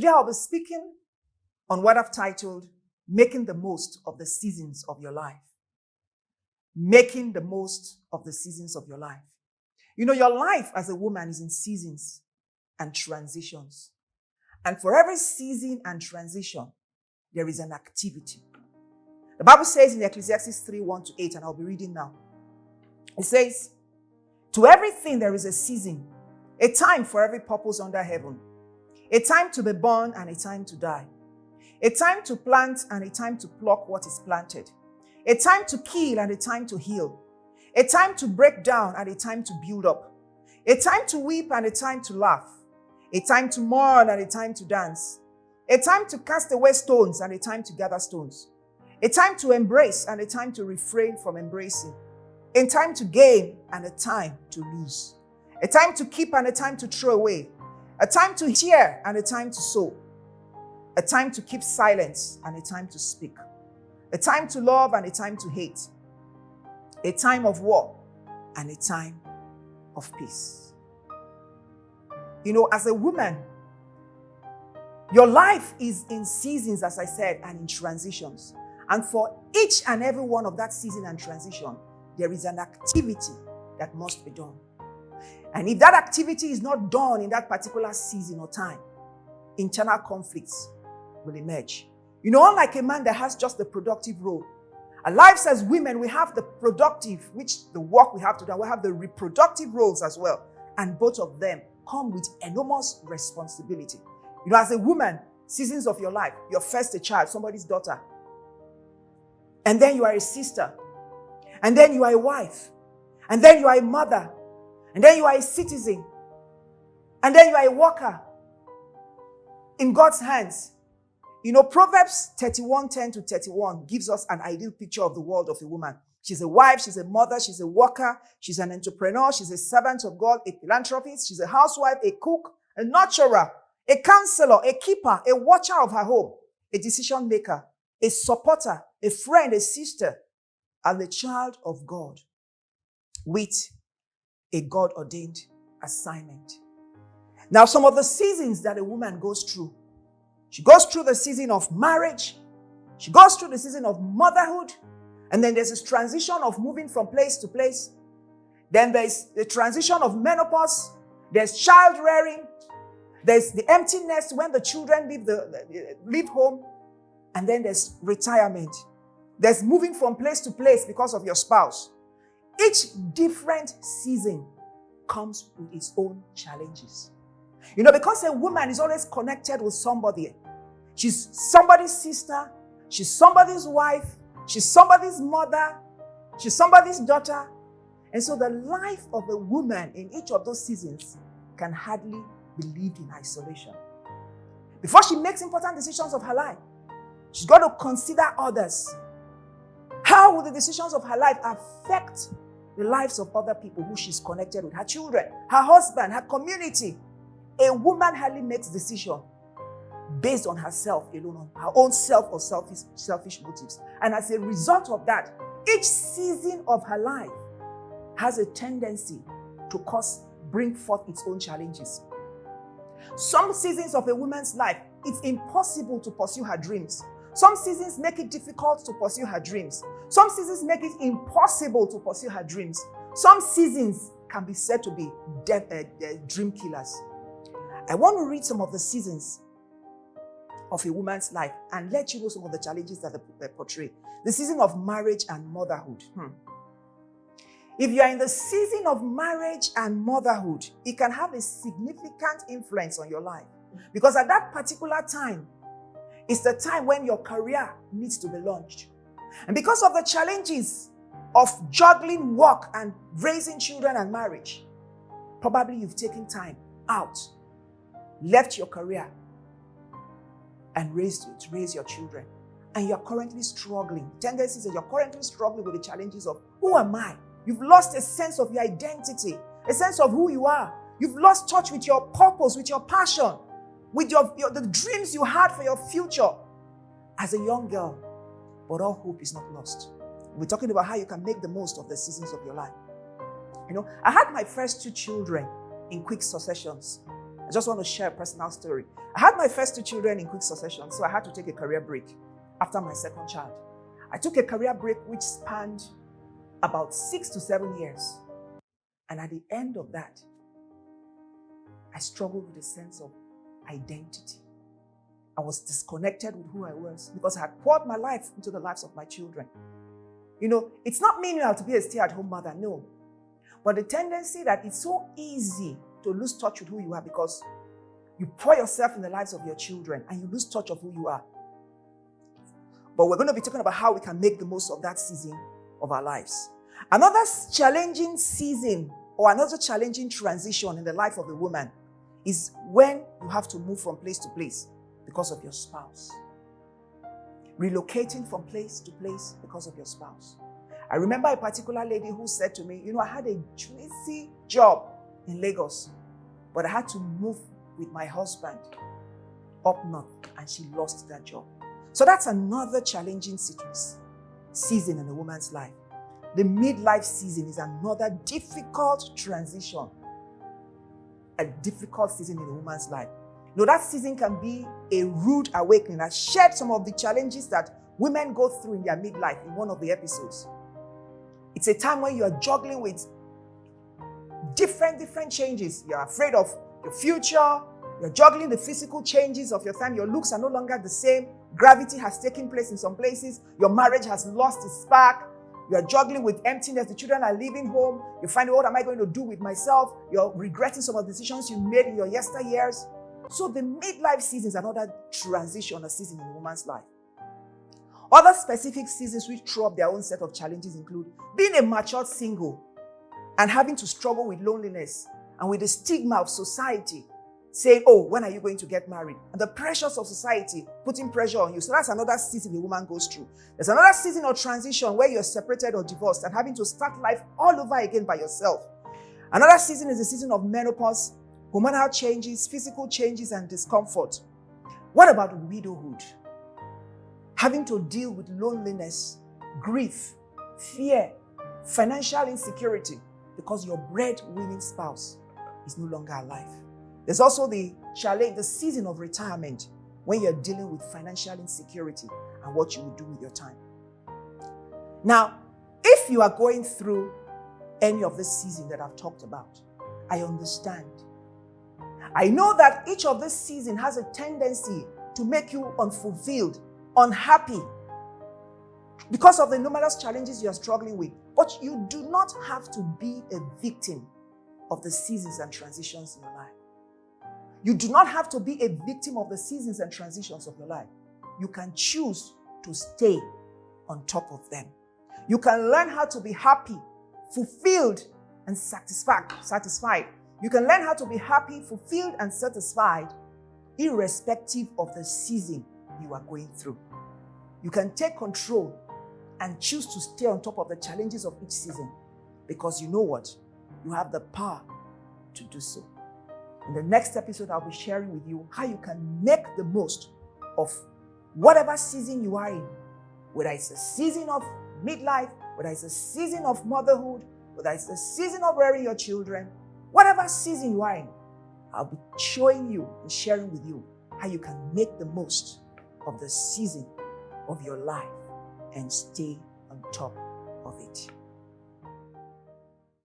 Today I'll be speaking on what I've titled, Making the Most of the Seasons of Your Life. Making the most of the seasons of your life. You know, your life as a woman is in seasons and transitions. And for every season and transition, there is an activity. The Bible says in Ecclesiastes 3:1-8, and I'll be reading now. It says, to everything there is a season, a time for every purpose under heaven, a time to be born and a time to die, a time to plant and a time to pluck what is planted, a time to kill and a time to heal, a time to break down and a time to build up, a time to weep and a time to laugh, a time to mourn and a time to dance, a time to cast away stones and a time to gather stones, a time to embrace and a time to refrain from embracing, a time to gain and a time to lose, a time to keep and a time to throw away, a time to hear and a time to sow, a time to keep silence and a time to speak, a time to love and a time to hate, a time of war and a time of peace. You know, as a woman, your life is in seasons, as I said, and in transitions. And for each and every one of that season and transition, there is an activity that must be done. And if that activity is not done in that particular season or time, internal conflicts will emerge. You know, unlike a man that has just the productive role, our lives as women, we have the productive, which the work we have to do, we have the reproductive roles as well. And both of them come with enormous responsibility. You know, as a woman, seasons of your life, you're first a child, somebody's daughter. And then you are a sister. And then you are a wife. And then you are a mother. And then you are a citizen. And then you are a worker in God's hands. You know, Proverbs 31:10-31 gives us an ideal picture of the world of a woman. She's a wife, she's a mother, she's a worker, she's an entrepreneur, she's a servant of God, a philanthropist, she's a housewife, a cook, a nurturer, a counselor, a keeper, a watcher of her home, a decision maker, a supporter, a friend, a sister, and a child of God with a God-ordained assignment. Now, some of the seasons that a woman goes through, she goes through the season of marriage, she goes through the season of motherhood, and then there's this transition of moving from place to place. Then there's the transition of menopause, there's child rearing, there's the empty nest when the children leave home, and then there's retirement. There's moving from place to place because of your spouse. Each different season comes with its own challenges. You know, because a woman is always connected with somebody. She's somebody's sister, she's somebody's wife, she's somebody's mother, she's somebody's daughter. And so the life of a woman in each of those seasons can hardly be lived in isolation. Before she makes important decisions of her life, she's got to consider others. How will the decisions of her life affect the lives of other people who she's connected with? Her children, her husband, her community. A woman hardly makes decisions based on herself alone, on her own self or selfish motives. And as a result of that, each season of her life has a tendency to bring forth its own challenges. Some seasons of a woman's life, it's impossible to pursue her dreams. Some seasons make it difficult to pursue her dreams. Some seasons make it impossible to pursue her dreams. Some seasons can be said to be dream killers. I want to read some of the seasons of a woman's life and let you know some of the challenges that they portray. The season of marriage and motherhood. If you are in the season of marriage and motherhood, it can have a significant influence on your life. Because at that particular time, it's the time when your career needs to be launched. And because of the challenges of juggling work and raising children and marriage, probably you've taken time out, left your career, and raised to raise your children. And you're currently struggling. Tendencies that you're currently struggling with the challenges of, who am I? You've lost a sense of your identity, a sense of who you are. You've lost touch with your purpose, with your passion, with the dreams you had for your future as a young girl. But all hope is not lost. We're talking about how you can make the most of the seasons of your life. You know, I had my first two children in quick successions. just want to share a personal story. I had my first 2 children in quick succession, so I had to take a career break after my second child. I took a career break which spanned about 6 to 7 years. And at the end of that, I struggled with a sense of identity. I was disconnected with who I was because I had poured my life into the lives of my children. It's not meaning you have to be a stay-at-home mother, no. But the tendency that it's so easy to lose touch with who you are because you pour yourself in the lives of your children and you lose touch of who you are. But we're going to be talking about how we can make the most of that season of our lives. Another challenging season or another challenging transition in the life of a woman is when you have to move from place to place because of your spouse. Relocating from place to place because of your spouse. I remember a particular lady who said to me, I had a juicy job in Lagos, but I had to move with my husband up north and she lost that job. So that's another challenging season in a woman's life. The midlife season is another difficult transition, a difficult season in a woman's life. That season can be a rude awakening. I shared some of the challenges that women go through in their midlife in one of the episodes. It's a time when you are juggling with different changes. You're afraid of your future. You're juggling the physical changes of your time. Your looks are no longer the same. Gravity has taken place in some places. Your marriage has lost its spark. You're juggling with emptiness. The children are leaving home. You find, what am I going to do with myself? You're regretting some of the decisions you made in your yesteryears. So the midlife season is another transition, a season in a woman's life. Other specific seasons which throw up their own set of challenges include being a matured single and having to struggle with loneliness and with the stigma of society saying, when are you going to get married? And the pressures of society putting pressure on you. So that's another season a woman goes through. There's another season of transition where you're separated or divorced and having to start life all over again by yourself. Another season is the season of menopause, hormonal changes, physical changes, and discomfort. What about widowhood? Having to deal with loneliness, grief, fear, financial insecurity because your breadwinning spouse is no longer alive. There's also the challenge, the season of retirement, when you're dealing with financial insecurity and what you will do with your time. Now, if you are going through any of this season that I've talked about, I understand. I know that each of this season has a tendency to make you unfulfilled, unhappy, because of the numerous challenges you are struggling with. But you do not have to be a victim of the seasons and transitions in your life. You do not have to be a victim of the seasons and transitions of your life. You can choose to stay on top of them. You can learn how to be happy, fulfilled, and satisfied. You can learn how to be happy, fulfilled, and satisfied irrespective of the season you are going through. You can take control and choose to stay on top of the challenges of each season because you know what? You have the power to do so. In the next episode, I'll be sharing with you how you can make the most of whatever season you are in, whether it's a season of midlife, whether it's a season of motherhood, whether it's a season of rearing your children, whatever season you are in, I'll be showing you and sharing with you how you can make the most of the season of your life and stay on top of it.